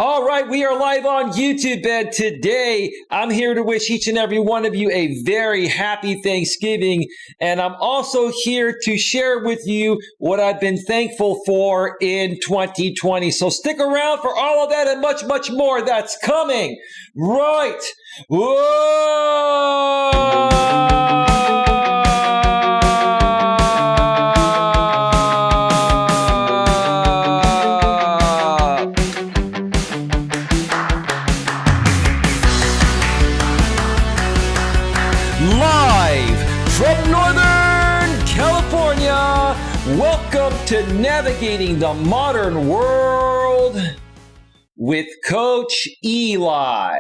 All right, we are live on YouTube, and today I'm here to wish each and every one of you a very happy Thanksgiving. And I'm also here to share with you what I've been thankful for in 2020. So stick around for all of that and much, much more that's coming right. Whoa! Live from Northern California, welcome to Navigating the Modern World with Coach Eli.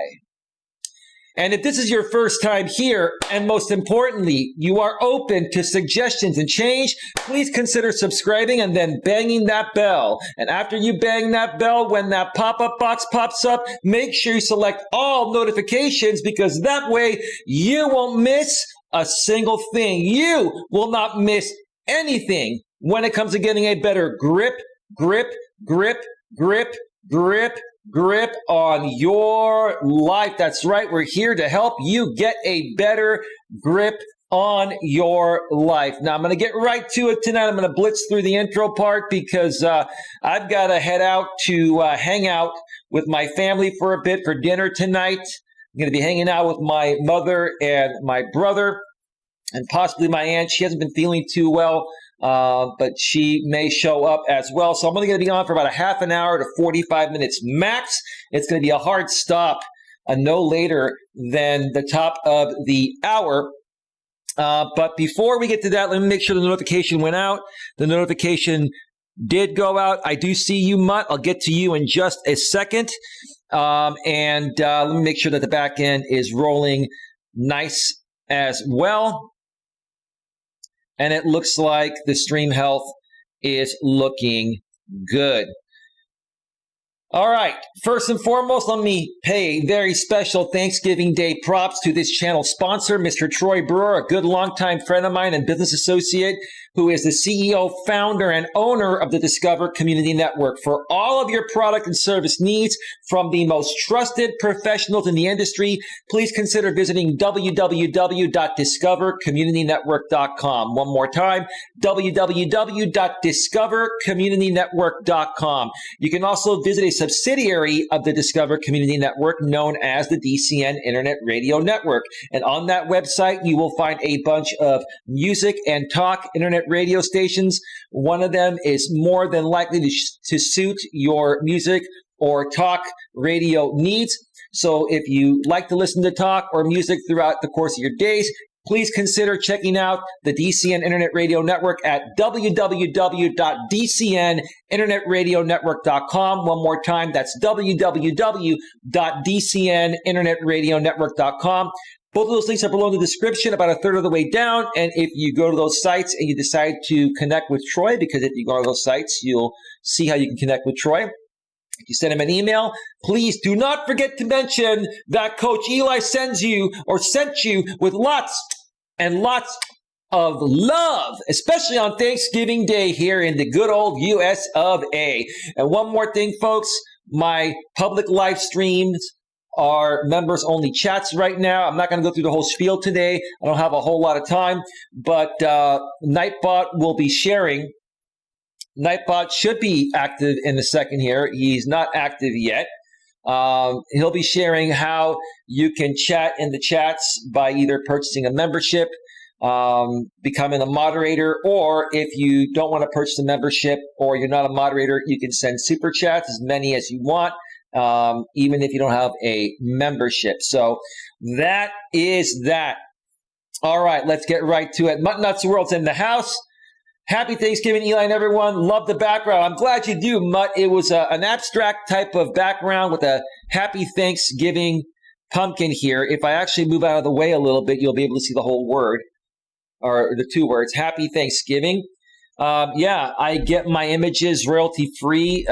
And if this is your first time here, and most importantly, you are open to suggestions and change, please consider subscribing and then banging that bell. And after you bang that bell, when that pop-up box pops up, make sure you select all notifications, because that way you won't miss a single thing. You will not miss anything when it comes to getting a better grip on your life. That's right. We're here to help you get a better grip on your life. Now, I'm going to get right to it tonight. I'm going to blitz through the intro part because I've got to head out to hang out with my family for a bit for dinner tonight. I'm going to be hanging out with my mother and my brother and possibly my aunt. She hasn't been feeling too well, but she may show up as well. So I'm only going to be on for about a half an hour to 45 minutes max. It's going to be a hard stop, no later than the top of the hour. But before we get to that, let me make sure the notification went out. The notification did go out. I do see you, Mutt. I'll get to you in just a second. Let me make sure that the back end is rolling nice as well. And it looks like the stream health is looking good. All right. First and foremost, let me pay a very special Thanksgiving Day props to this channel sponsor, Mr. Troy Brewer, a good longtime friend of mine and business associate, who is the CEO, founder, and owner of the Discover Community Network. For all of your product and service needs from the most trusted professionals in the industry, please consider visiting www.discovercommunitynetwork.com. One more time, www.discovercommunitynetwork.com. You can also visit a subsidiary of the Discover Community Network known as the DCN Internet Radio Network. And on that website, you will find a bunch of music and talk internet radio stations. One of them is more than likely to suit your music or talk radio needs. So if you like to listen to talk or music throughout the course of your days, please consider checking out the DCN Internet Radio Network at www.dcninternetradionetwork.com. One more time, that's www.dcninternetradionetwork.com. Both of those links are below in the description, about a third of the way down. And if you go to those sites and you decide to connect with Troy, because if you go to those sites, you'll see how you can connect with Troy. If you send him an email, please do not forget to mention that Coach Eli sent you with lots and lots of love, especially on Thanksgiving Day here in the good old US of A. And one more thing, folks, my public live streams are members only chats right now. I'm not going to go through the whole spiel today. I don't have a whole lot of time, but Nightbot will be sharing. Nightbot should be active in a second here. He's not active yet. He'll be sharing how you can chat in the chats by either purchasing a membership, becoming a moderator, or if you don't want to purchase a membership or you're not a moderator, you can send super chats, as many as you want, even if you don't have a membership. So that is that. All right, let's get right to it. Mutt Nuts World's in the house. Happy Thanksgiving, Eli and everyone. Love the background. I'm glad you do, Mutt. It was an abstract type of background with a Happy Thanksgiving pumpkin here. If I actually move out of the way a little bit, you'll be able to see the whole word, or the two words, Happy Thanksgiving. I get my images royalty-free,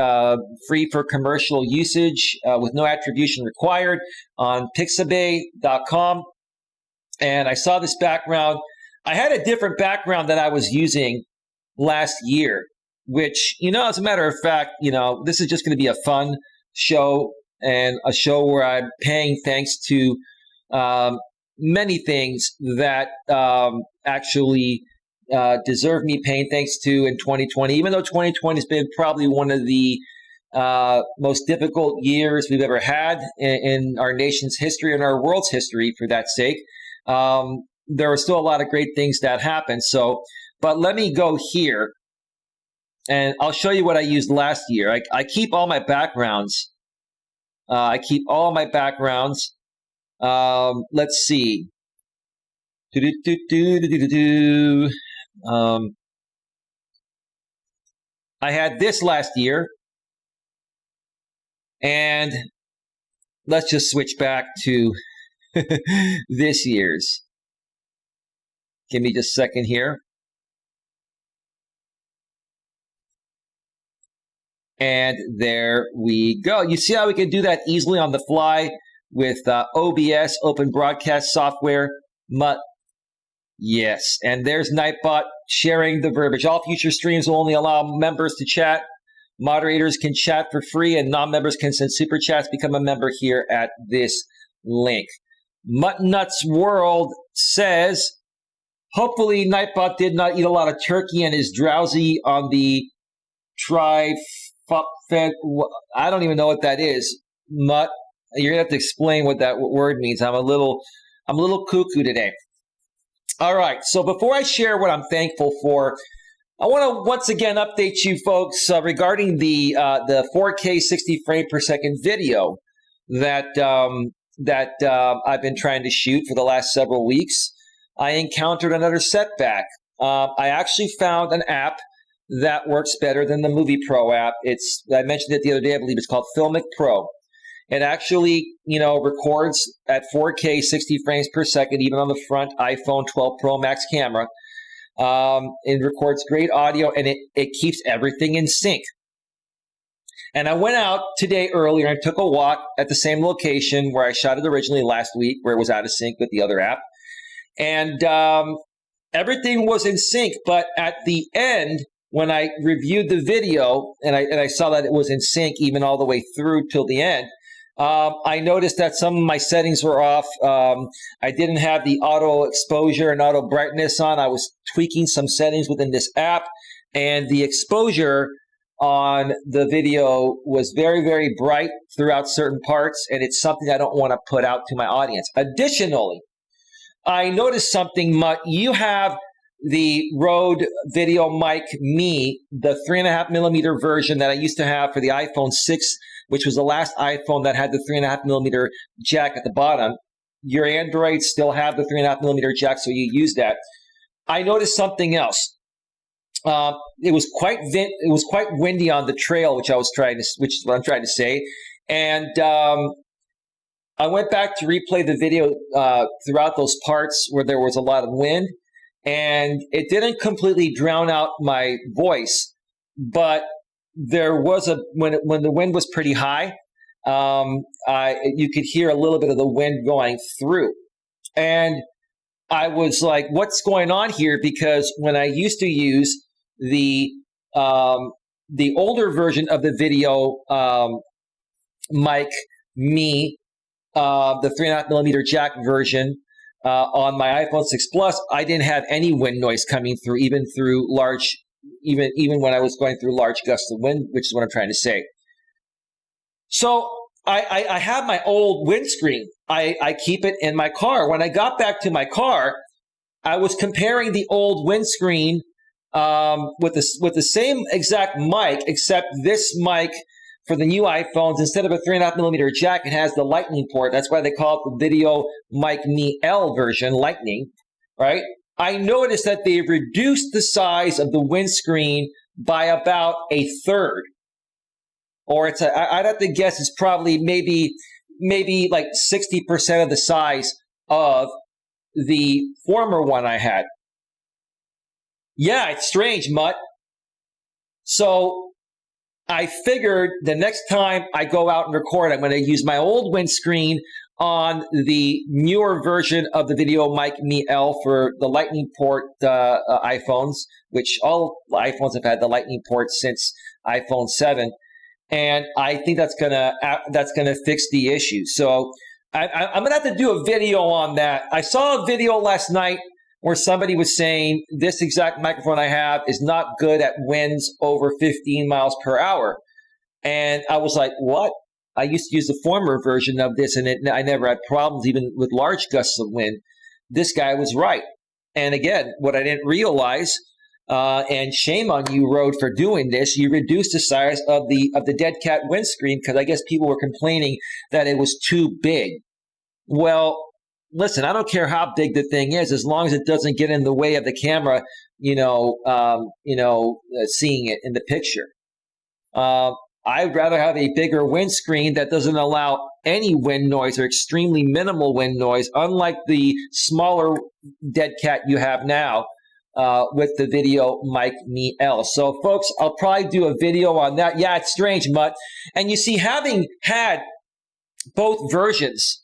free for commercial usage with no attribution required on pixabay.com. And I saw this background. I had a different background that I was using last year, which, as a matter of fact, this is just going to be a fun show and a show where I'm paying thanks to many things that actually deserve me paying thanks to in 2020, even though 2020 has been probably one of the most difficult years we've ever had in our nation's history and our world's history, for that sake. There are still a lot of great things that happened. So, but let me go here and I'll show you what I used last year. I keep all my backgrounds. Let's see. I had this last year, and let's just switch back to this year's. Give me just a second here. And there we go. You see how we can do that easily on the fly with OBS, Open Broadcast Software? Yes. And there's Nightbot sharing the verbiage. All future streams will only allow members to chat. Moderators can chat for free, and non-members can send super chats. Become a member here at this link. Muttnuts World says, hopefully Nightbot did not eat a lot of turkey and is drowsy on the I don't even know what that is. Mutt, you're gonna have to explain what that word means. I'm a little cuckoo today. All right. So before I share what I'm thankful for, I want to once again update you folks regarding the 4K 60 frame per second video that I've been trying to shoot for the last several weeks. I encountered another setback. I actually found an app that works better than the Movie Pro app. I mentioned it the other day, I believe it's called Filmic Pro. It actually, records at 4K 60 frames per second, even on the front iPhone 12 Pro Max camera. It records great audio, and it keeps everything in sync. And I went out today earlier and took a walk at the same location where I shot it originally last week, where it was out of sync with the other app. And everything was in sync, but at the end, when I reviewed the video and I saw that it was in sync even all the way through till the end, I noticed that some of my settings were off. I didn't have the auto exposure and auto brightness on. I was tweaking some settings within this app, and the exposure on the video was very, very bright throughout certain parts, and it's something I don't want to put out to my audience. Additionally, I noticed something, Mutt. You have the Rode Video Mic Me, the 3.5 millimeter version that I used to have for the iPhone 6, which was the last iPhone that had the 3.5 millimeter jack at the bottom. Your Androids still have the 3.5 millimeter jack, so you use that. I noticed something else. It was quite windy on the trail, which is what I'm trying to say. And I went back to replay the video throughout those parts where there was a lot of wind, and it didn't completely drown out my voice, but there was when the wind was pretty high, you could hear a little bit of the wind going through. And I was like, what's going on here? Because when I used to use the older version of the Video Mic Me, the 3.5 millimeter jack version on my iPhone 6 Plus, I didn't have any wind noise coming through, even when I was going through large gusts of wind, which is what I'm trying to say. So I have my old windscreen. I keep it in my car. When I got back to my car, I was comparing the old windscreen with the same exact mic, except this mic for the new iPhones, instead of a 3.5 millimeter jack, it has the Lightning port. That's why they call it the Video Mic Me L version, Lightning, right? I noticed that they reduced the size of the windscreen by about a third. Or I'd have to guess it's probably maybe like 60% of the size of the former one I had. Yeah, it's strange, Mutt. So I figured the next time I go out and record, I'm going to use my old windscreen on the newer version of the Video Mic Me L for the Lightning port iPhones, which all iPhones have had the Lightning port since iPhone 7. and I think that's gonna fix the issue. So I'm gonna have to do a video on that. I saw a video last night where somebody was saying this exact microphone I have is not good at winds over 15 miles per hour, and I was like, what? I used to use the former version of this, and I never had problems even with large gusts of wind. This guy was right. And again, what I didn't realize, and shame on you, Rode, for doing this, you reduced the size of the dead cat windscreen because I guess people were complaining that it was too big. Well, listen, I don't care how big the thing is, as long as it doesn't get in the way of the camera, seeing it in the picture. I'd rather have a bigger windscreen that doesn't allow any wind noise or extremely minimal wind noise, unlike the smaller dead cat you have now with the video mic Melas. So, folks, I'll probably do a video on that. Yeah, it's strange, Mutt. And you see, having had both versions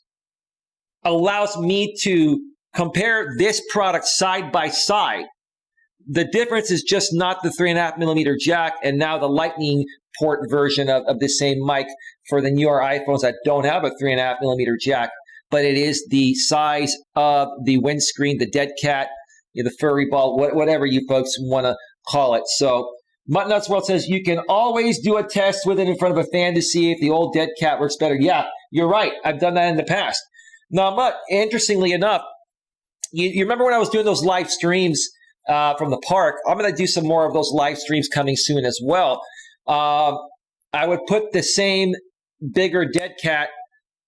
allows me to compare this product side by side. The difference is just not the 3.5 millimeter jack and now the lightning port version of the same mic for the newer iPhones that don't have a 3.5 millimeter jack, but it is the size of the windscreen, the dead cat, the furry ball, whatever you folks want to call it. So Mutt Nuts World says you can always do a test with it in front of a fan to see if the old dead cat works better. Yeah, you're right. I've done that in the past. Now, Mutt, interestingly enough, you remember when I was doing those live streams from the park? I'm going to do some more of those live streams coming soon as well. I would put the same bigger dead cat.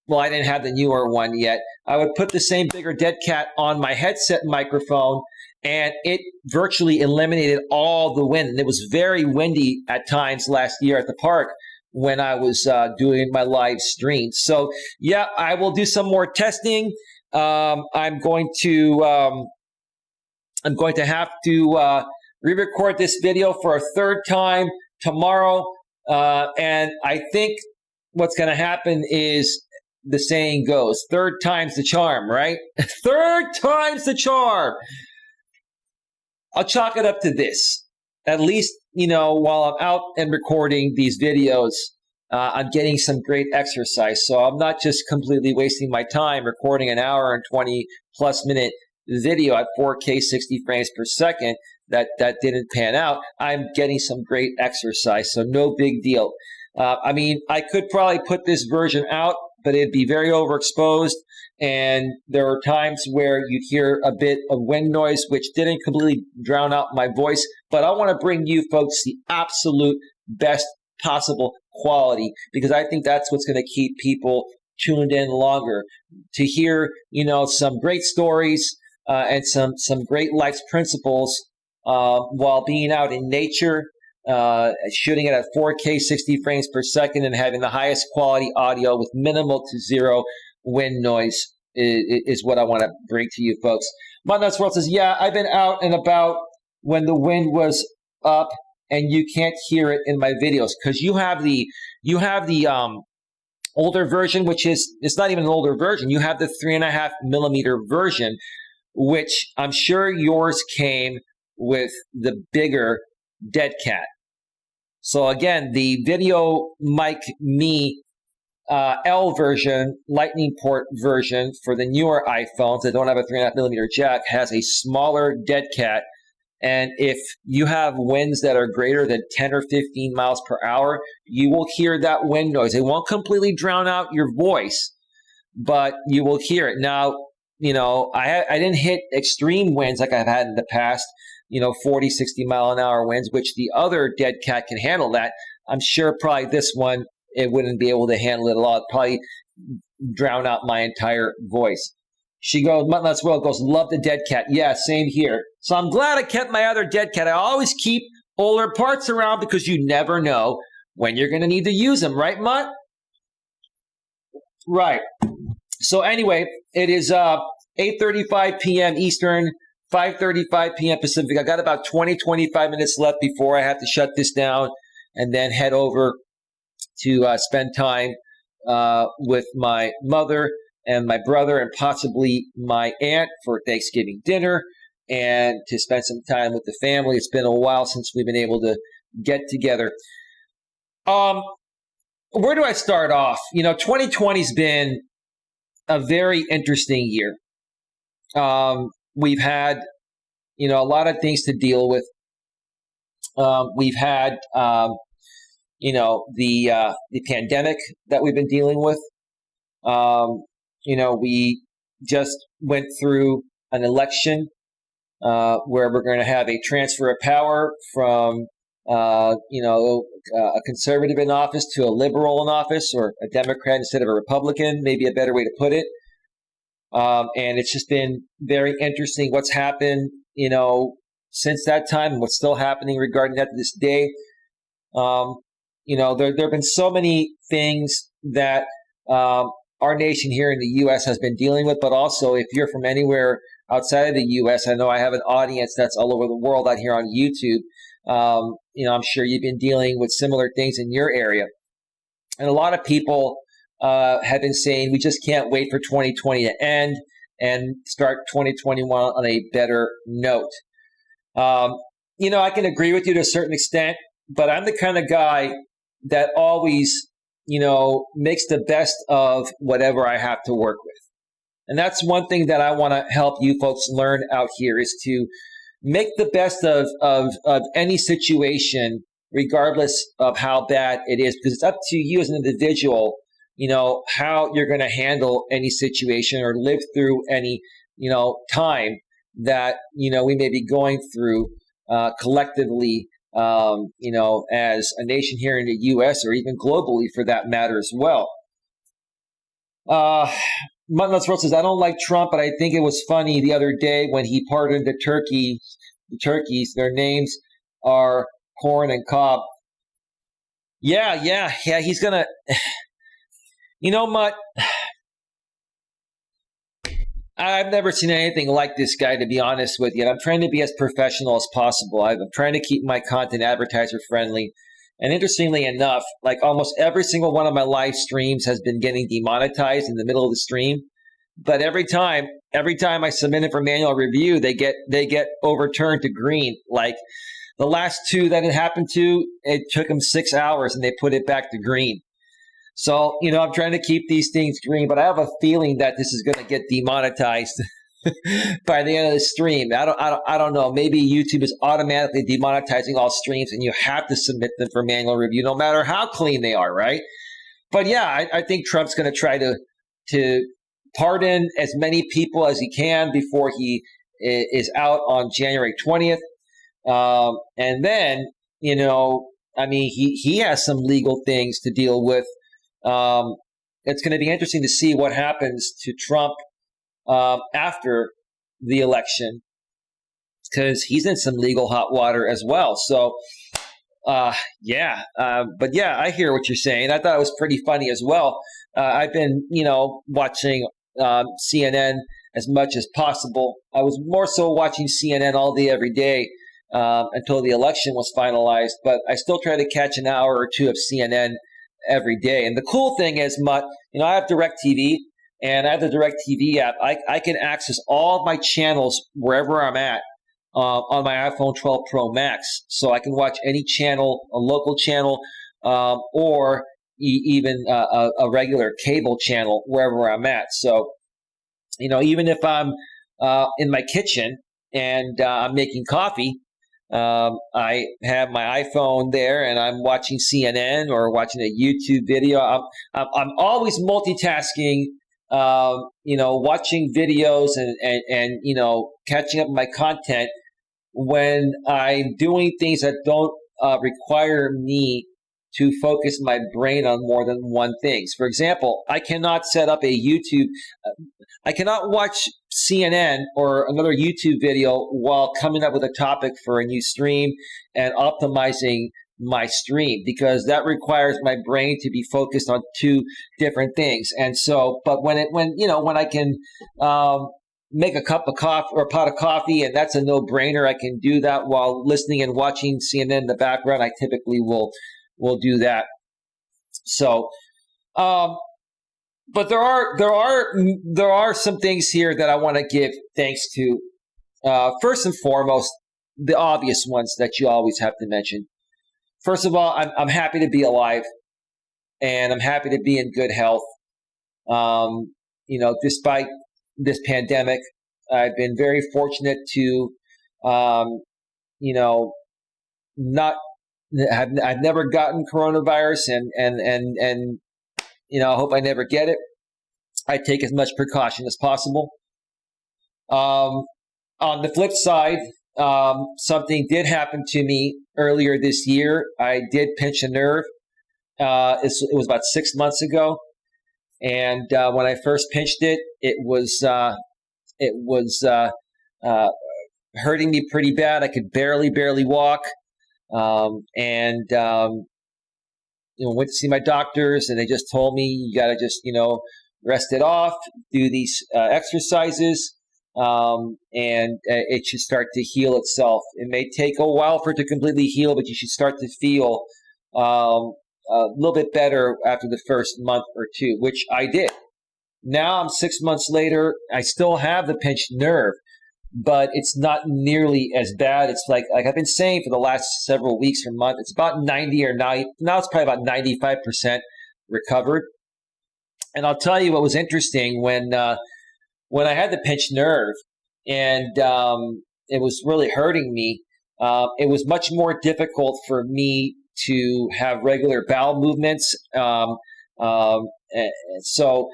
Well, I didn't have the newer one yet. I would put the same bigger dead cat on my headset microphone, and it virtually eliminated all the wind. And it was very windy at times last year at the park when I was doing my live stream. So, yeah, I will do some more testing. I'm going to have to re-record this video for a third time tomorrow, and I think what's going to happen is the saying goes, third time's the charm, right? Third time's the charm. I'll chalk it up to this. At least, while I'm out and recording these videos, I'm getting some great exercise. So I'm not just completely wasting my time recording an hour and 20 plus minute video at 4K 60 frames per second that didn't pan out. I'm getting some great exercise, so no big deal. I could probably put this version out, but it'd be very overexposed, and there are times where you'd hear a bit of wind noise, which didn't completely drown out my voice. But I want to bring you folks the absolute best possible quality, because I think that's what's going to keep people tuned in longer, to hear, some great stories and some great life principles while being out in nature, shooting it at 4K 60 frames per second and having the highest quality audio with minimal to zero wind noise is what I want to bring to you folks. Mutt Nuts World says, yeah, I've been out and about when the wind was up, and you can't hear it in my videos because you have the older version, which it's not even an older version. You have the 3.5 millimeter version, which I'm sure yours came with the bigger dead cat. So again, the video mic me L version, lightning port version for the newer iPhones that don't have a 3.5 millimeter jack has a smaller dead cat. And if you have winds that are greater than 10 or 15 miles per hour, you will hear that wind noise. It won't completely drown out your voice, but you will hear it. Now, I didn't hit extreme winds like I've had in the past, 40, 60 mile an hour winds, which the other dead cat can handle that. I'm sure probably this one, it wouldn't be able to handle it at all. It'd probably drown out my entire voice. She goes, Mutt Nuts World goes, love the dead cat. Yeah, same here. So I'm glad I kept my other dead cat. I always keep older parts around because you never know when you're going to need to use them. Right, Mutt? Right. So anyway, it is 8:35 p.m. Eastern, 5:35 p.m. Pacific. I got about 25 minutes left before I have to shut this down and then head over to spend time with my mother and my brother and possibly my aunt for Thanksgiving dinner, and to spend some time with the family. It's been a while since we've been able to get together. Where do I start off? 2020's been a very interesting year. We've had, a lot of things to deal with. We've had, the pandemic that we've been dealing with. We just went through an election where we're going to have a transfer of power from, a conservative in office to a liberal in office, or a Democrat instead of a Republican, maybe a better way to put it. And it's just been very interesting what's happened, since that time, and what's still happening regarding that to this day. There have been so many things that our nation here in the U.S. has been dealing with, but also if you're from anywhere outside of the U.S., I know I have an audience that's all over the world out here on YouTube. I'm sure you've been dealing with similar things in your area. And a lot of people have been saying we just can't wait for 2020 to end and start 2021 on a better note. I can agree with you to a certain extent, but I'm the kind of guy that always, makes the best of whatever I have to work with. And that's one thing that I want to help you folks learn out here, is to make the best of any situation, regardless of how bad it is, because it's up to you as an individual, how you're going to handle any situation or live through any, time that, we may be going through collectively, as a nation here in the U.S. or even globally for that matter as well. Melas says, I don't like Trump, but I think it was funny the other day when he pardoned the turkeys. Their names are Corn and Cobb. Yeah. He's going to, Mutt, I've never seen anything like this guy, to be honest with you. And I'm trying to be as professional as possible. I'm trying to keep my content advertiser friendly. And interestingly enough, like almost every single one of my live streams has been getting demonetized in the middle of the stream. But every time I submit it for manual review, they get overturned to green. Like the last two that it happened to, it took them 6 hours and they put it back to green. So, I'm trying to keep these things green, but I have a feeling that this is going to get demonetized by the end of the stream. I don't know. Maybe YouTube is automatically demonetizing all streams and you have to submit them for manual review, no matter how clean they are, right? But yeah, I think Trump's going to try to pardon as many people as he can before he is out on January 20th. And then, he has some legal things to deal with. It's going to be interesting to see what happens to Trump after the election, because he's in some legal hot water as well. So, but yeah, I hear what you're saying. I thought it was pretty funny as well. I've been, watching CNN as much as possible. I was more so watching CNN all day, every day until the election was finalized. But I still try to catch an hour or two of CNN every day. And the cool thing is, Mutt, I have DirecTV, and I have the DirecTV app. I can access all of my channels wherever I'm at on my iPhone 12 Pro Max. So I can watch any channel, a local channel, or even a regular cable channel wherever I'm at. So, even if I'm in my kitchen and I'm making coffee, I have my iPhone there and I'm watching CNN or watching a YouTube video. I'm always multitasking, watching videos and catching up on my content when I'm doing things that don't require me to focus my brain on more than one thing. For example, I cannot set up a YouTube. I cannot watch CNN or another YouTube video while coming up with a topic for a new stream and optimizing my stream, because that requires my brain to be focused on two different things. And so, but when I can make a cup of coffee or a pot of coffee, and that's a no-brainer, I can do that while listening and watching CNN in the background. I typically will do that. So, but there are some things here that I want to give thanks to. First and foremost, the obvious ones that you always have to mention. First of all, I'm happy to be alive. and I'm happy to be in good health. Despite this pandemic, I've been very fortunate to, not I've never gotten coronavirus, and I hope I never get it. I take as much precaution as possible. On the flip side, something did happen to me earlier this year. I did pinch a nerve. It was about 6 months ago, and when I first pinched it, it was hurting me pretty bad. I could barely walk, and went to see my doctors, and they just told me you got to just rest it off, do these exercises, and it should start to heal itself. It may take a while for it to completely heal, but you should start to feel a little bit better after the first month or two, which I did. Now I'm 6 months later. I still have the pinched nerve, but it's not nearly as bad. It's like I've been saying for the last several weeks or months, it's about 90 or 90. Now it's probably about 95% recovered. And I'll tell you what was interesting when I had the pinched nerve and it was really hurting me. It was much more difficult for me to have regular bowel movements. So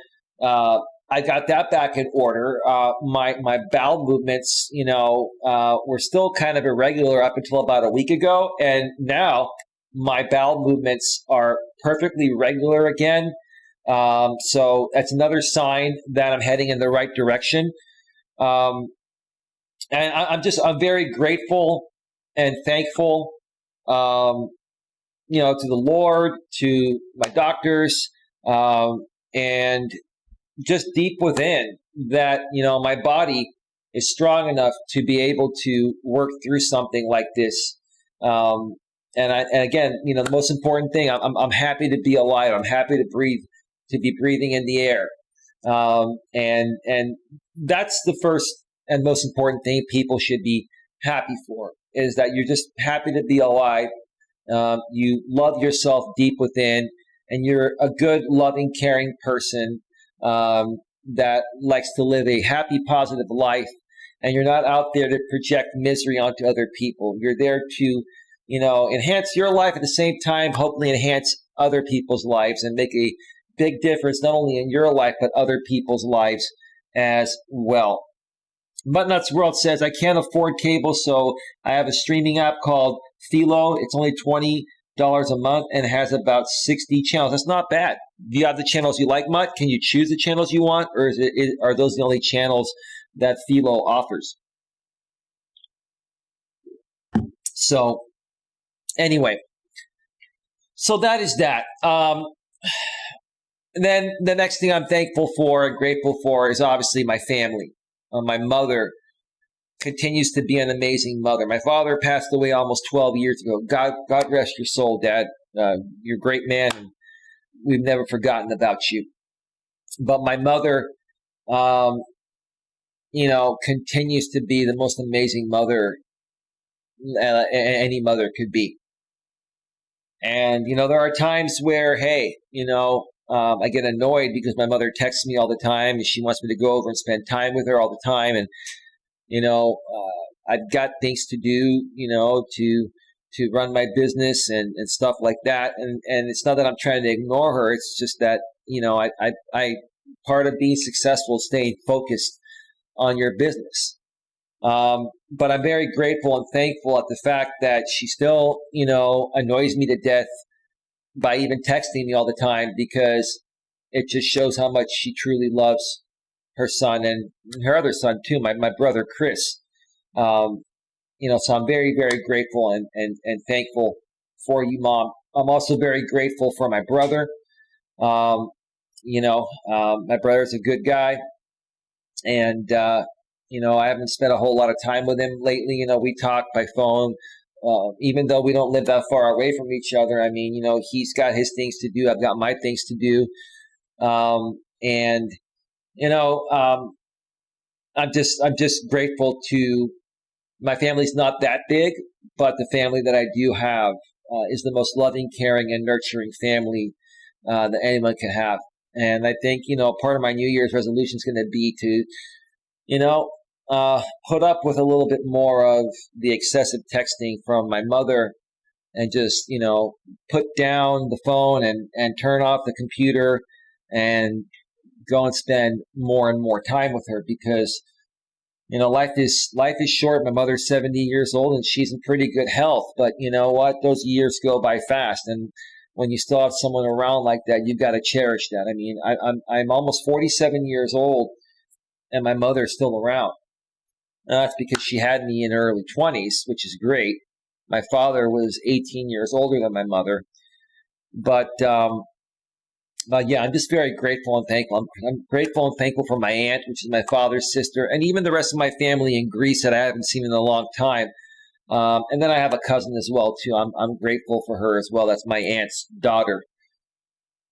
I got that back in order. My bowel movements, were still kind of irregular up until about a week ago. And now my bowel movements are perfectly regular again. So that's another sign that I'm heading in the right direction. And I'm very grateful and thankful, to the Lord, to my doctors, and just deep within that, my body is strong enough to be able to work through something like this. And again, the most important thing, I'm happy to be alive. I'm happy to be breathing in the air. And that's the first and most important thing people should be happy for, is that you're just happy to be alive. You love yourself deep within, and you're a good, loving, caring person that likes to live a happy, positive life. And you're not out there to project misery onto other people. You're there to, enhance your life at the same time, hopefully enhance other people's lives and make a big difference, not only in your life, but other people's lives as well. Butt Nuts World says, I can't afford cable, so I have a streaming app called Philo. It's only $20 a month and has about 60 channels. That's not bad. Do you have the channels you like, Mutt? Can you choose the channels you want, or are those the only channels that Philo offers? So anyway, so that is that. Then the next thing I'm thankful for and grateful for is obviously my family. My mother continues to be an amazing mother. My father passed away almost 12 years ago. God rest your soul, Dad. You're a great man, and we've never forgotten about you. But my mother, continues to be the most amazing mother any mother could be. And, there are times where, hey, I get annoyed because my mother texts me all the time and she wants me to go over and spend time with her all the time. And, I've got things to do, to run my business and stuff like that. And it's not that I'm trying to ignore her. It's just that, I part of being successful is staying focused on your business. But I'm very grateful and thankful at the fact that she still, annoys me to death by even texting me all the time, because it just shows how much she truly loves her son and her other son too, my brother, Chris. So I'm very, very grateful and thankful for you, Mom. I'm also very grateful for my brother. My brother's a good guy, and, I haven't spent a whole lot of time with him lately. We talk by phone. Even though we don't live that far away from each other, I mean, he's got his things to do. I've got my things to do. I'm just grateful to my family's not that big, but the family that I do have is the most loving, caring, and nurturing family that anyone can have. And I think, part of my New Year's resolution is going to be to, put up with a little bit more of the excessive texting from my mother and just, put down the phone and turn off the computer and go and spend more and more time with her because, life is short. My mother's 70 years old and she's in pretty good health, but you know what? Those years go by fast. And when you still have someone around like that, you've got to cherish that. I mean, I'm almost 47 years old and my mother's still around. And that's because she had me in her early 20s, which is great. My father was 18 years older than my mother. But yeah, I'm just very grateful and thankful. I'm grateful and thankful for my aunt, which is my father's sister, and even the rest of my family in Greece that I haven't seen in a long time. And then I have a cousin as well, too. I'm grateful for her as well. That's my aunt's daughter.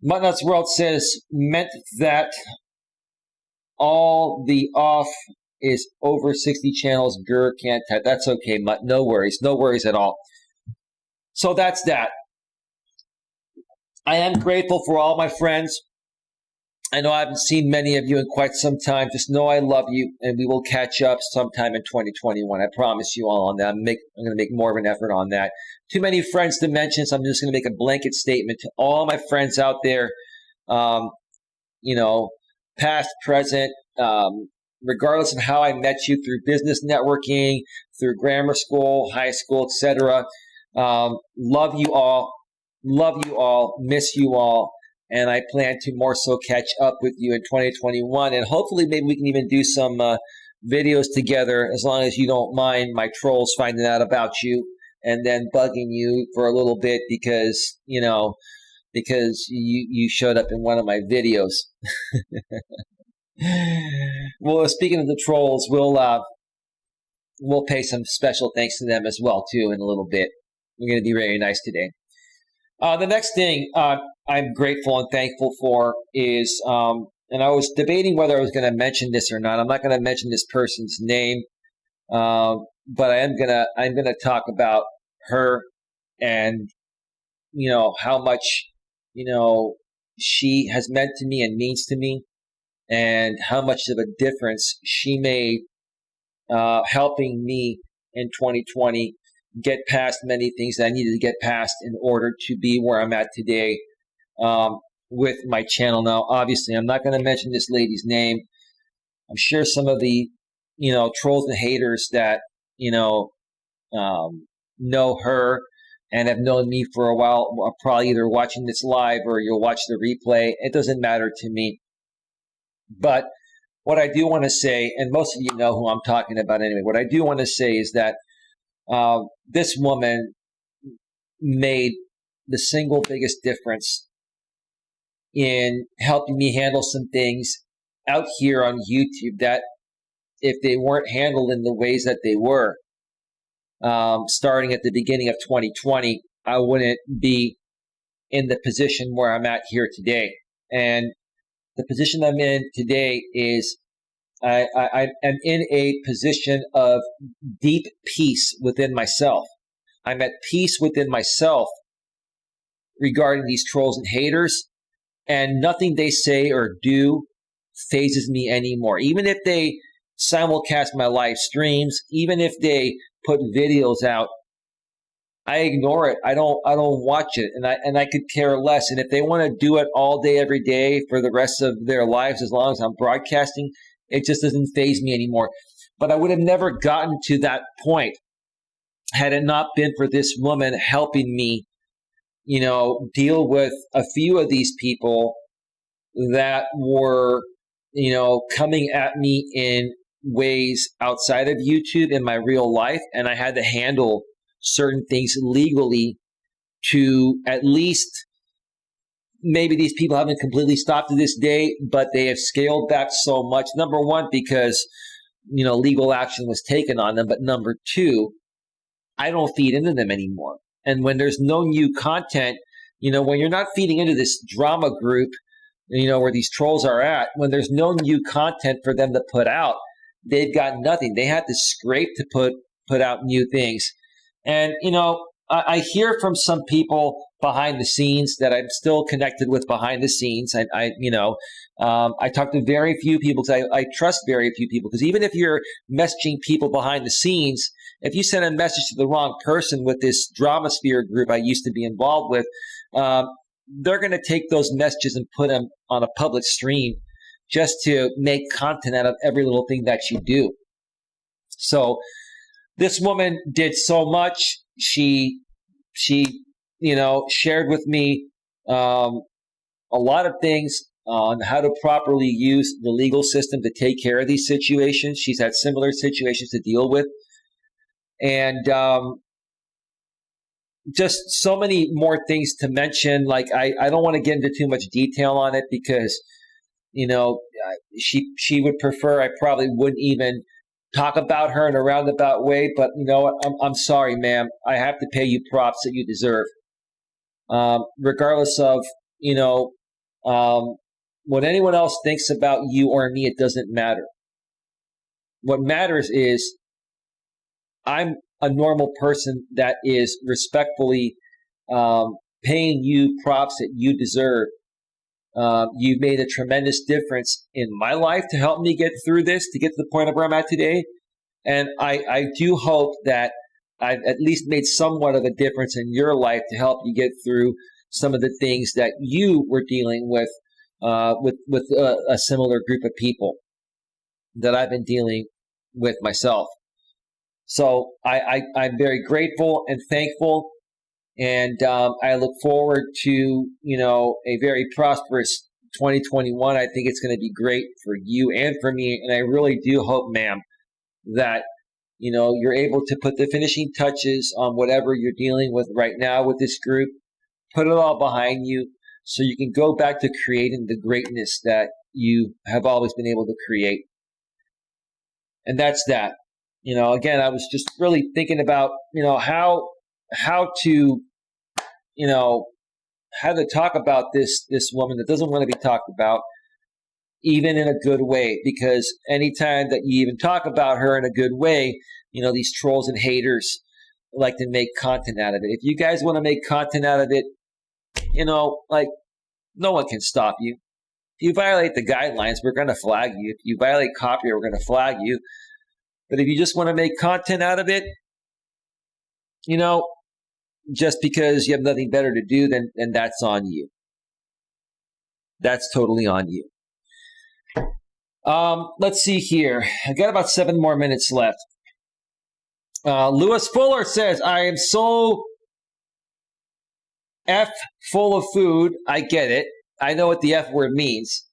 Muttnuts World says, meant that all the off is over 60 channels. Grr, can't type. That's okay, Mutt. No worries. No worries at all. So that's that. I am grateful for all my friends. I know I haven't seen many of you in quite some time. Just know I love you, and we will catch up sometime in 2021. I promise you all on that. I'm going to make more of an effort on that. Too many friends to mention, so I'm just going to make a blanket statement to all my friends out there, past, present, regardless of how I met you through business networking, through grammar school, high school, etc. Love you all. Love you all, miss you all, and I plan to more so catch up with you in 2021. And hopefully maybe we can even do some videos together as long as you don't mind my trolls finding out about you and then bugging you for a little bit because you showed up in one of my videos. Well, speaking of the trolls, we'll pay some special thanks to them as well, too, in a little bit. We're going to be very nice today. The next thing I'm grateful and thankful for is, and I was debating whether I was going to mention this or not. I'm not going to mention this person's name, but I'm gonna talk about her and how much she has meant to me and means to me, and how much of a difference she made helping me in 2020. Get past many things that I needed to get past in order to be where I'm at today with my channel. Now, obviously, I'm not going to mention this lady's name. I'm sure some of the, trolls and haters that, know her and have known me for a while are probably either watching this live or you'll watch the replay. It doesn't matter to me. But what I do want to say, and most of you know who I'm talking about anyway, what I do want to say is that this woman made the single biggest difference in helping me handle some things out here on YouTube that if they weren't handled in the ways that they were, starting at the beginning of 2020, I wouldn't be in the position where I'm at here today. And the position I'm in today is I am in a position of deep peace within myself. I'm at peace within myself regarding these trolls and haters, and nothing they say or do phases me anymore. Even if they simulcast my live streams, even if they put videos out, I ignore it. I don't watch it, and I could care less. And if they want to do it all day, every day for the rest of their lives, as long as I'm broadcasting, it just doesn't faze me anymore. But I would have never gotten to that point had it not been for this woman helping me, deal with a few of these people that were, coming at me in ways outside of YouTube in my real life. And I had to handle certain things legally to at least, maybe these people haven't completely stopped to this day, but they have scaled back so much. Number one, because, legal action was taken on them. But number two, I don't feed into them anymore. And when there's no new content, when you're not feeding into this drama group, where these trolls are at, when there's no new content for them to put out, they've got nothing. They had to scrape to put out new things. And, I hear from some people behind the scenes that I'm still connected with behind the scenes. I talk to very few people because I trust very few people, because even if you're messaging people behind the scenes, if you send a message to the wrong person with this drama sphere group I used to be involved with, they're going to take those messages and put them on a public stream just to make content out of every little thing that you do. So this woman did so much. She shared with me a lot of things on how to properly use the legal system to take care of these situations. She's had similar situations to deal with. And just so many more things to mention. Like, I don't want to get into too much detail on it because, she would prefer I probably wouldn't even talk about her in a roundabout way. But you know what? I'm sorry, ma'am. I have to pay you props that you deserve. Regardless of, what anyone else thinks about you or me, it doesn't matter. What matters is I'm a normal person that is respectfully paying you props that you deserve. You've made a tremendous difference in my life to help me get through this, to get to the point of where I'm at today. And I do hope that I've at least made somewhat of a difference in your life to help you get through some of the things that you were dealing with a similar group of people that I've been dealing with myself. So I'm very grateful and thankful, and I look forward to a very prosperous 2021. I think it's going to be great for you and for me, and I really do hope, ma'am, that you're able to put the finishing touches on whatever you're dealing with right now with this group. Put it all behind you so you can go back to creating the greatness that you have always been able to create. And that's that. Again, I was just really thinking about, how to talk about this woman that doesn't want to be talked about, even in a good way, because anytime that you even talk about her in a good way, these trolls and haters like to make content out of it. If you guys want to make content out of it, no one can stop you. If you violate the guidelines, we're going to flag you. If you violate copyright, we're going to flag you. But if you just want to make content out of it, just because you have nothing better to do, then that's on you. That's totally on you. Let's see here. I got about 7 more minutes left. Lewis Fuller says, I am so F full of food. I get it. I know what the F word means.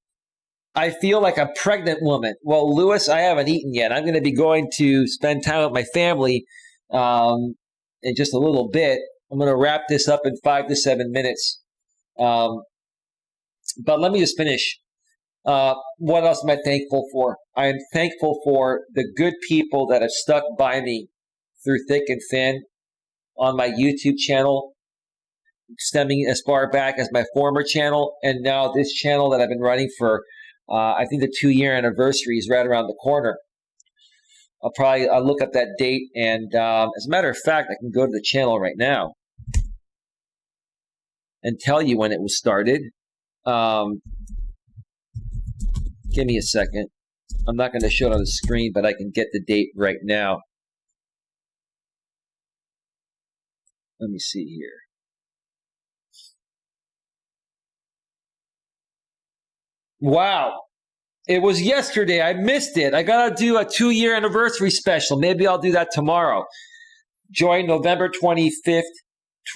I feel like a pregnant woman. Well, Lewis, I haven't eaten yet. I'm going to be going to spend time with my family in just a little bit. I'm going to wrap this up in 5 to 7 minutes. But let me just finish. What else am I thankful for? I am thankful for the good people that have stuck by me through thick and thin on my YouTube channel, stemming as far back as my former channel, and now this channel that I've been running for, I think the 2-year anniversary is right around the corner. I'll look up that date, and as a matter of fact, I can go to the channel right now and tell you when it was started. Give me a second. I'm not going to show it on the screen, but I can get the date right now. Let me see here. Wow. It was yesterday. I missed it. I got to do a 2-year anniversary special. Maybe I'll do that tomorrow. Join November 25th,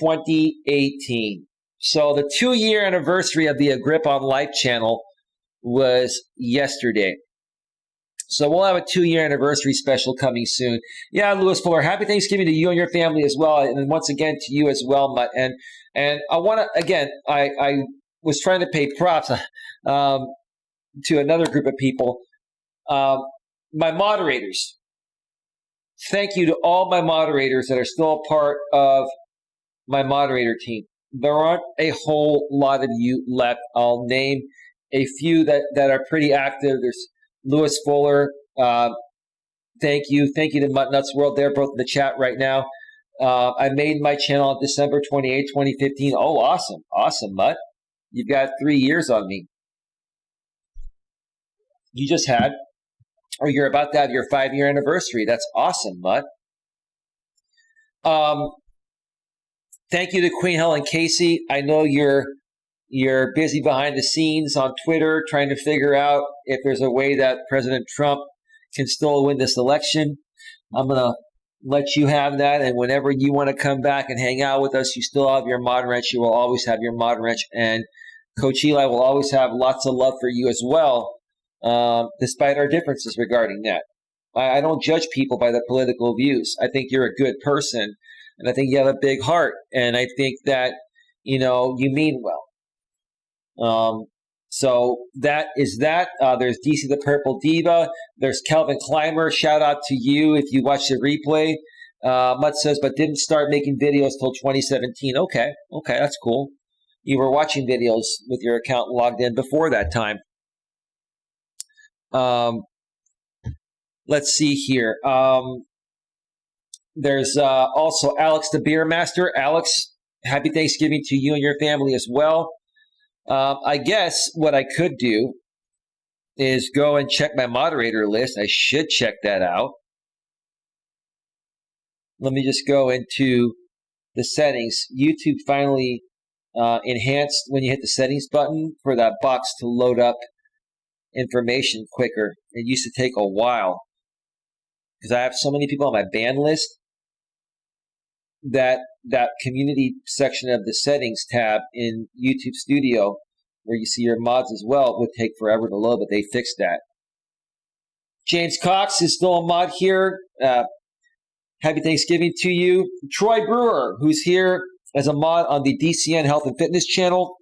2018. So the 2-year anniversary of the A Grip on Life channel was yesterday. So we'll have a 2-year anniversary special coming soon. Yeah, Lewis Fuller, happy Thanksgiving to you and your family as well. And once again to you as well, Mutt. And I want to, again, I was trying to pay props to another group of people. My moderators. Thank you to all my moderators that are still a part of my moderator team. There aren't a whole lot of you left. I'll name a few that are pretty active. There's Lewis Fuller. Thank you. Thank you to Mutt Nuts World. They're both in the chat right now. I made my channel on December 28, 2015. Oh, awesome. Awesome, Mutt. You've got 3 years on me. You just had, or you're about to have your 5-year anniversary. That's awesome, Mutt. Thank you to Queen Helen Casey. I know you're busy behind the scenes on Twitter trying to figure out if there's a way that President Trump can still win this election. I'm going to let you have that. And whenever you want to come back and hang out with us, you still have your mod wrench. You will always have your mod wrench. And Coach Eli will always have lots of love for you as well, despite our differences regarding that. I don't judge people by their political views. I think you're a good person, and I think you have a big heart, and I think that, you mean well. So that is that. There's DC the Purple Diva. There's Calvin Clymer. Shout out to you if you watch the replay. Mutt says, but didn't start making videos till 2017. Okay, that's cool. You were watching videos with your account logged in before that time. Let's see here. There's also Alex the Beer Master. Alex, happy Thanksgiving to you and your family as well. I guess what I could do is go and check my moderator list. I should check that out. Let me just go into the settings. YouTube finally enhanced when you hit the settings button for that box to load up information quicker. It used to take a while because I have so many people on my ban list that community section of the settings tab in YouTube Studio, where you see your mods as well, would take forever to load, but they fixed that. James Cox is still a mod here. Happy Thanksgiving to you. Troy Brewer, who's here as a mod on the DCN Health and Fitness channel.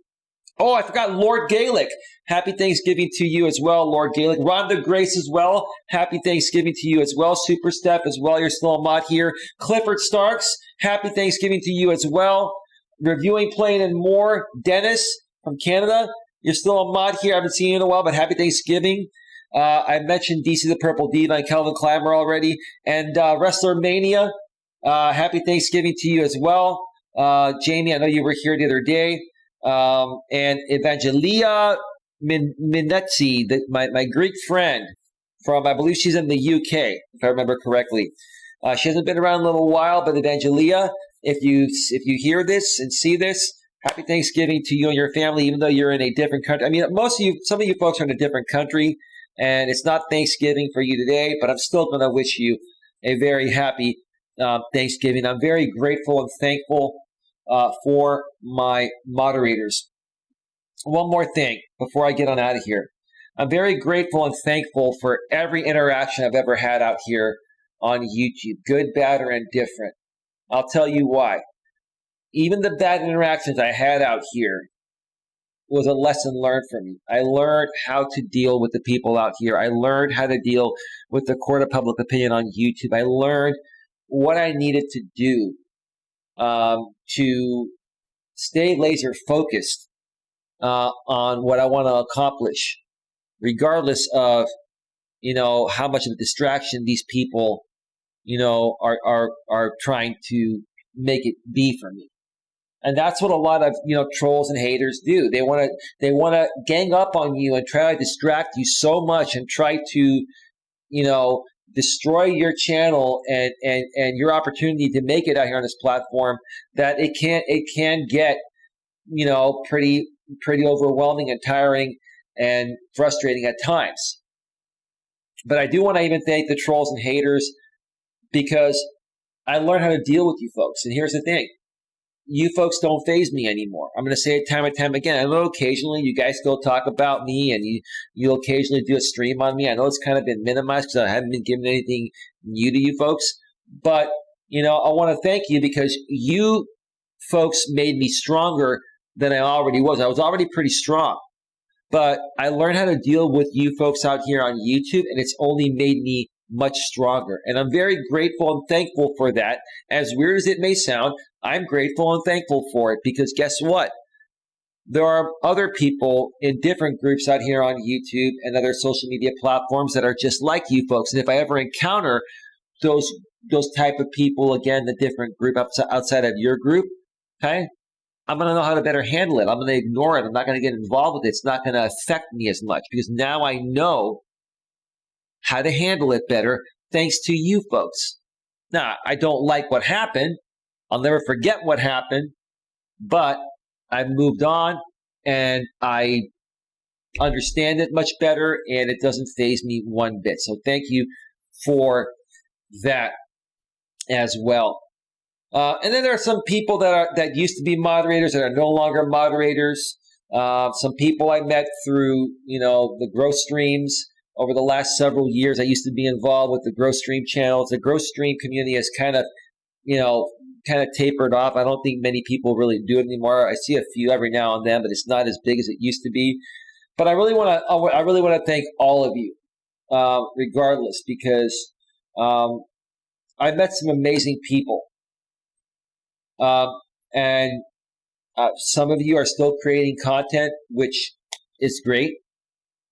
Oh, I forgot Lord Gaelic. Happy Thanksgiving to you as well, Lord Gaelic. Rhonda Grace as well. Happy Thanksgiving to you as well. Super Steph as well. You're still a mod here. Clifford Starks. Happy Thanksgiving to you as well. Reviewing, Playing, and More. Dennis from Canada. You're still a mod here. I haven't seen you in a while, but happy Thanksgiving. I mentioned DC the Purple Diva and Calvin Clymer already. And Wrestler Mania. Happy Thanksgiving to you as well. Jamie, I know you were here the other day. And Evangelia Minetzi, my Greek friend from, I believe she's in the UK, if I remember correctly. She hasn't been around a little while, but Evangelia, if you hear this and see this, happy Thanksgiving to you and your family, even though you're in a different country. I mean, some of you folks are in a different country, and it's not Thanksgiving for you today, but I'm still going to wish you a very happy Thanksgiving. I'm very grateful and thankful for my moderators. One more thing before I get on out of here. I'm very grateful and thankful for every interaction I've ever had out here on YouTube, good, bad, or indifferent. I'll tell you why. Even the bad interactions I had out here was a lesson learned for me. I learned how to deal with the people out here. I learned how to deal with the court of public opinion on YouTube. I learned what I needed to do to stay laser focused on what I want to accomplish, regardless of, how much of a distraction these people, are trying to make it be for me. And that's what a lot of, trolls and haters do. They want to gang up on you and try to distract you so much and try to, destroy your channel and your opportunity to make it out here on this platform, that it can get, pretty overwhelming and tiring and frustrating at times. But I do want to even thank the trolls and haters, because I learned how to deal with you folks. And here's the thing. You folks don't faze me anymore. I'm going to say it time and time again. I know occasionally you guys still talk about me, and you'll occasionally do a stream on me. I know it's kind of been minimized because I haven't been giving anything new to you folks. But, I want to thank you, because you folks made me stronger than I already was. I was already pretty strong. But I learned how to deal with you folks out here on YouTube, and it's only made me much stronger. And I'm very grateful and thankful for that. As weird as it may sound, I'm grateful and thankful for it, because guess what? There are other people in different groups out here on YouTube and other social media platforms that are just like you folks. And if I ever encounter those those type of people, again, the different group outside of your group, okay, I'm going to know how to better handle it. I'm going to ignore it. I'm not going to get involved with it. It's not going to affect me as much because now I know how to handle it better thanks to you folks. Now, I don't like what happened. I'll never forget what happened, but I've moved on and I understand it much better and it doesn't faze me one bit. So thank you for that as well. And then there are some people that used to be moderators that are no longer moderators. Some people I met through, the growth streams over the last several years. I used to be involved with the growth stream channels. The growth stream community has kind of tapered off. I don't think many people really do it anymore. I see a few every now and then, but it's not as big as it used to be. But I really want to thank all of you, regardless, because I met some amazing people. And some of you are still creating content, which is great.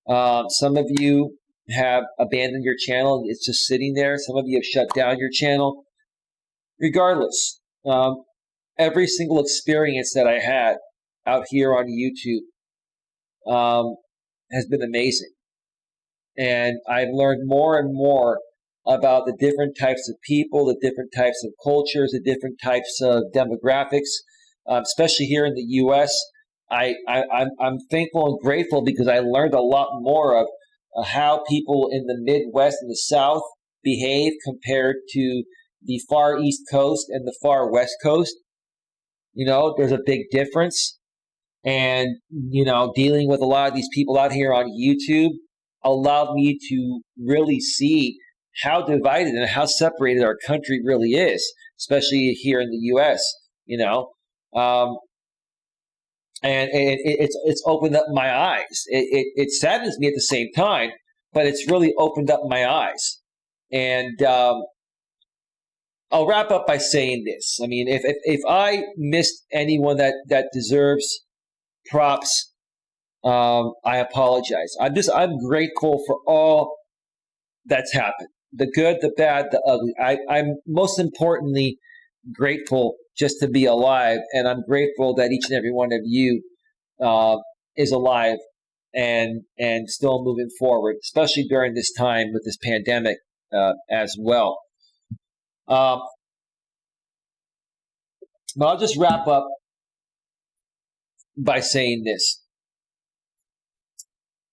Some of you have abandoned your channel. It's just sitting there. Some of you have shut down your channel. Regardless, every single experience that I had out here on YouTube has been amazing. And I've learned more and more about the different types of people, the different types of cultures, the different types of demographics, especially here in the U.S. I'm thankful and grateful because I learned a lot more of how people in the Midwest and the South behave compared to the far East Coast and the far West Coast. There's a big difference. And, dealing with a lot of these people out here on YouTube allowed me to really see how divided and how separated our country really is, especially here in the U.S., and it's opened up my eyes. It saddens me at the same time, but it's really opened up my eyes. And I'll wrap up by saying this. I mean, if I missed anyone that deserves props, I apologize. I'm grateful for all that's happened. The good, the bad, the ugly. I'm most importantly grateful just to be alive, and I'm grateful that each and every one of you is alive and still moving forward, especially during this time with this pandemic as well. But I'll just wrap up by saying this.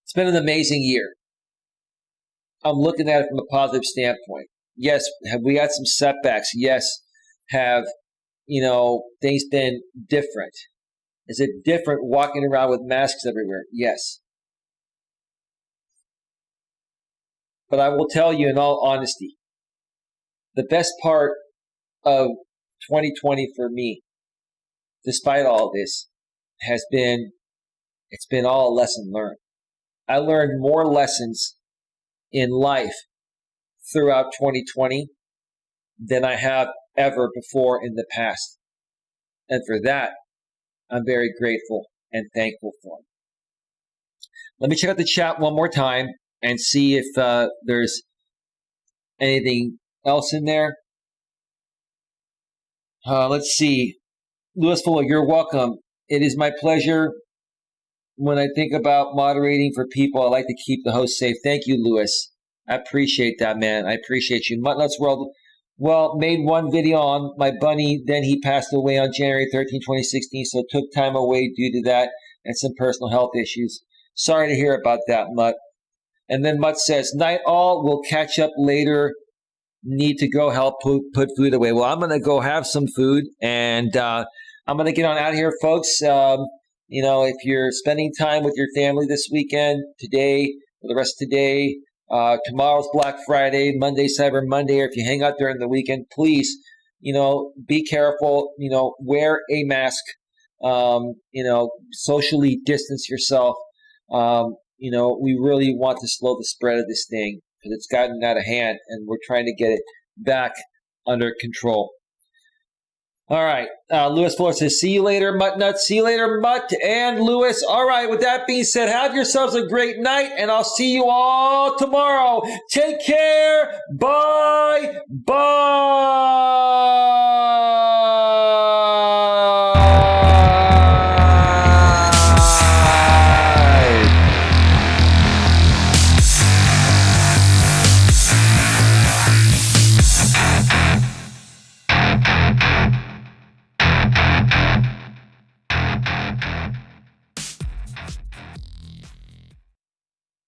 It's been an amazing year. I'm looking at it from a positive standpoint. Yes, have we had some setbacks? Yes. Have, things been different? Is it different walking around with masks everywhere? Yes. But I will tell you in all honesty, the best part of 2020 for me, despite all this, it's been all a lesson learned. I learned more lessons in life throughout 2020 than I have ever before in the past. And for that, I'm very grateful and thankful for. Let me check out the chat one more time and see if there's anything else in there. Let's see. Louis Fuller, you're welcome. It is my pleasure. When I think about moderating for people, I like to keep the host safe. Thank you, Louis. I appreciate that, man. I appreciate you. Nuts World, made one video on my bunny. Then he passed away on January 13, 2016, so took time away due to that and some personal health issues. Sorry to hear about that, Mutt. And then Mutt says, night all, we'll catch up later. Need to go help put food away. Well, I'm going to go have some food, and I'm going to get on out of here, folks. If you're spending time with your family this weekend, today, for the rest of today, tomorrow's Black Friday, Monday, Cyber Monday, or if you hang out during the weekend, please, be careful, wear a mask, socially distance yourself. We really want to slow the spread of this thing because it's gotten out of hand and we're trying to get it back under control. All right. Lewis Fuller says, see you later, Mutt Nuts. See you later, Mutt and Lewis. All right. With that being said, have yourselves a great night, and I'll see you all tomorrow. Take care. Bye. Bye.